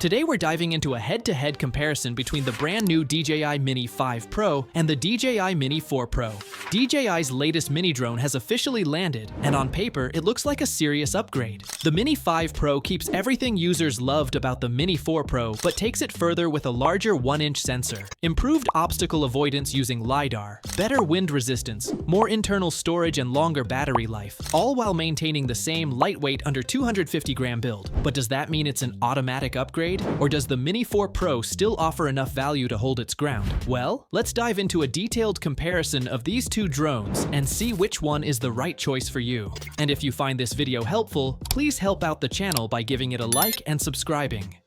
Today we're diving into a head-to-head comparison between the brand new DJI Mini 5 Pro and the DJI Mini 4 Pro. DJI's latest mini drone has officially landed, and on paper it looks like a serious upgrade. The Mini 5 Pro keeps everything users loved about the Mini 4 Pro, but takes it further with a larger 1-inch sensor, improved obstacle avoidance using LiDAR, better wind resistance, more internal storage and longer battery life, all while maintaining the same lightweight under 250-gram build. But does that mean it's an automatic upgrade? Or does the Mini 4 Pro still offer enough value to hold its ground? Well, let's dive into a detailed comparison of these two drones and see which one is the right choice for you. And if you find this video helpful, please help out the channel by giving it a like and subscribing.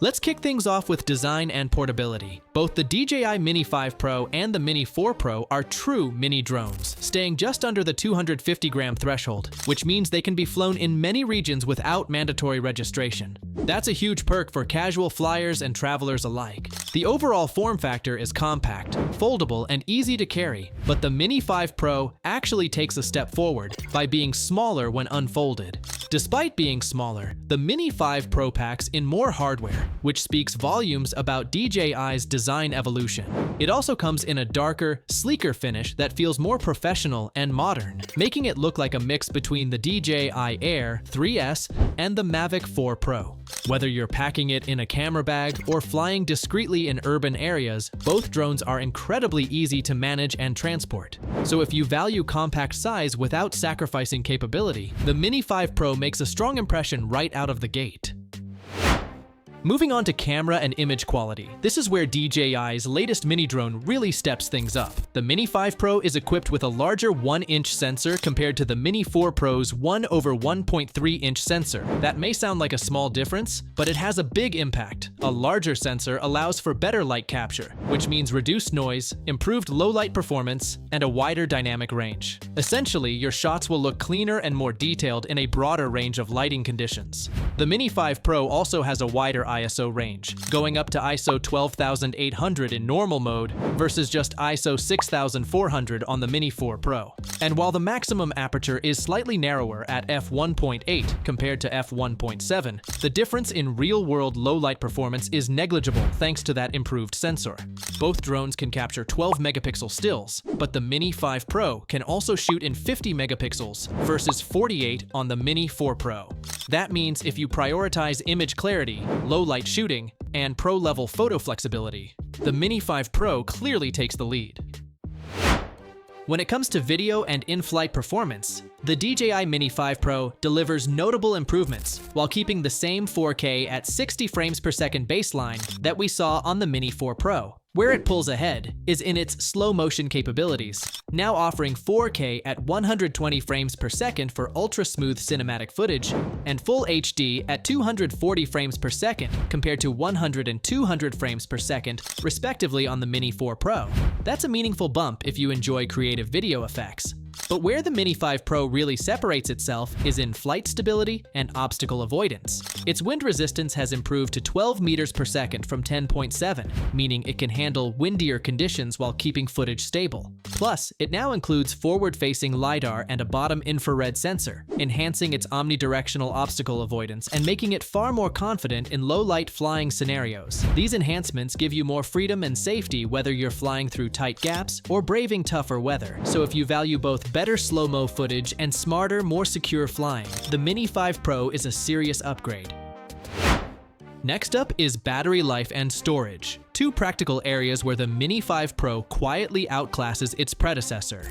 Let's kick things off with design and portability. Both the DJI Mini 5 Pro and the Mini 4 Pro are true mini drones, staying just under the 250-gram threshold, which means they can be flown in many regions without mandatory registration. That's a huge perk for casual flyers and travelers alike. The overall form factor is compact, foldable, and easy to carry, but the Mini 5 Pro actually takes a step forward by being smaller when unfolded. Despite being smaller, the Mini 5 Pro packs in more hardware, which speaks volumes about DJI's design evolution. It also comes in a darker, sleeker finish that feels more professional and modern, making it look like a mix between the DJI Air 3S and the Mavic 4 Pro. Whether you're packing it in a camera bag or flying discreetly in urban areas, both drones are incredibly easy to manage and transport. So if you value compact size without sacrificing capability, the Mini 5 Pro makes a strong impression right out of the gate. Moving on to camera and image quality, this is where DJI's latest mini drone really steps things up. The Mini 5 Pro is equipped with a larger 1-inch sensor compared to the Mini 4 Pro's 1/1.3-inch sensor. That may sound like a small difference, but it has a big impact. A larger sensor allows for better light capture, which means reduced noise, improved low-light performance, and a wider dynamic range. Essentially, your shots will look cleaner and more detailed in a broader range of lighting conditions. The Mini 5 Pro also has a wider ISO range, going up to ISO 12,800 in normal mode versus just ISO 6,400 on the Mini 4 Pro. And while the maximum aperture is slightly narrower at f1.8 compared to f1.7, the difference in real-world low-light performance is negligible thanks to that improved sensor. Both drones can capture 12-megapixel stills, but the Mini 5 Pro can also shoot in 50 megapixels versus 48 on the Mini 4 Pro. That means if you prioritize image clarity, low-light shooting, and pro-level photo flexibility, the Mini 5 Pro clearly takes the lead. When it comes to video and in-flight performance, the DJI Mini 5 Pro delivers notable improvements while keeping the same 4K at 60 frames per second baseline that we saw on the Mini 4 Pro. Where it pulls ahead is in its slow motion capabilities, now offering 4K at 120 frames per second for ultra-smooth cinematic footage and Full HD at 240 frames per second compared to 100 and 200 frames per second, respectively on the Mini 4 Pro. That's a meaningful bump if you enjoy creative video effects. But where the Mini 5 Pro really separates itself is in flight stability and obstacle avoidance. Its wind resistance has improved to 12 meters per second from 10.7, meaning it can handle windier conditions while keeping footage stable. Plus, it now includes forward-facing LiDAR and a bottom infrared sensor, enhancing its omnidirectional obstacle avoidance and making it far more confident in low-light flying scenarios. These enhancements give you more freedom and safety whether you're flying through tight gaps or braving tougher weather. So if you value both better slow-mo footage and smarter, more secure flying, the Mini 5 Pro is a serious upgrade. Next up is battery life and storage, two practical areas where the Mini 5 Pro quietly outclasses its predecessor.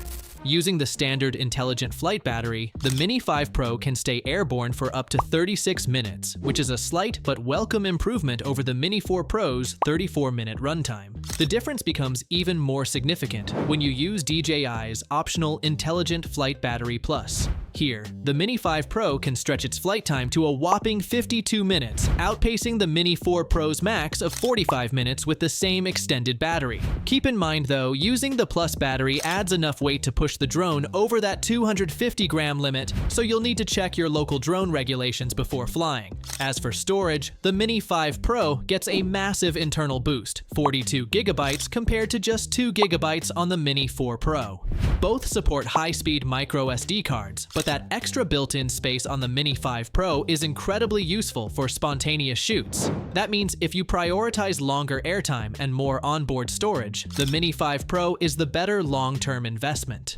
Using the standard intelligent flight battery, the Mini 5 Pro can stay airborne for up to 36 minutes, which is a slight but welcome improvement over the Mini 4 Pro's 34-minute runtime. The difference becomes even more significant when you use DJI's optional Intelligent Flight Battery Plus. Here, the Mini 5 Pro can stretch its flight time to a whopping 52 minutes, outpacing the Mini 4 Pro's max of 45 minutes with the same extended battery. Keep in mind though, using the Plus battery adds enough weight to push the drone over that 250-gram limit, so you'll need to check your local drone regulations before flying. As for storage, the Mini 5 Pro gets a massive internal boost, 42 gigabytes compared to just 2 gigabytes on the Mini 4 Pro. Both support high-speed micro SD cards, but but that extra built-in space on the Mini 5 Pro is incredibly useful for spontaneous shoots. That means if you prioritize longer airtime and more onboard storage, the Mini 5 Pro is the better long-term investment.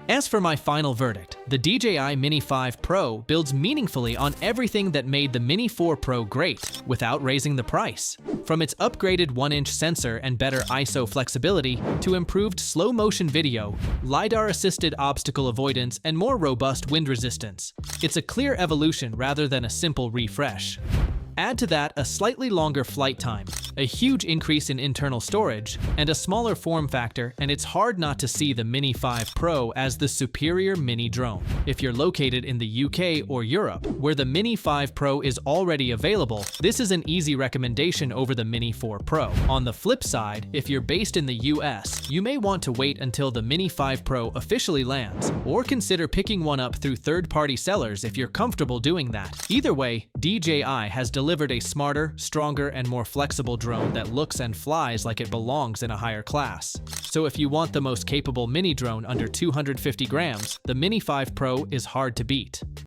As for my final verdict, the DJI Mini 5 Pro builds meaningfully on everything that made the Mini 4 Pro great, without raising the price. From its upgraded 1-inch sensor and better ISO flexibility, to improved slow-motion video, LiDAR-assisted obstacle avoidance, and more robust wind resistance, it's a clear evolution rather than a simple refresh. Add to that a slightly longer flight time, a huge increase in internal storage, and a smaller form factor, and it's hard not to see the Mini 5 Pro as the superior mini drone. If you're located in the UK or Europe, where the Mini 5 Pro is already available, this is an easy recommendation over the Mini 4 Pro. On the flip side, if you're based in the US, you may want to wait until the Mini 5 Pro officially lands, or consider picking one up through third-party sellers if you're comfortable doing that. Either way, DJI has delivered a smarter, stronger, and more flexible drone that looks and flies like it belongs in a higher class. So if you want the most capable mini drone under 250 grams, the Mini 5 Pro is hard to beat.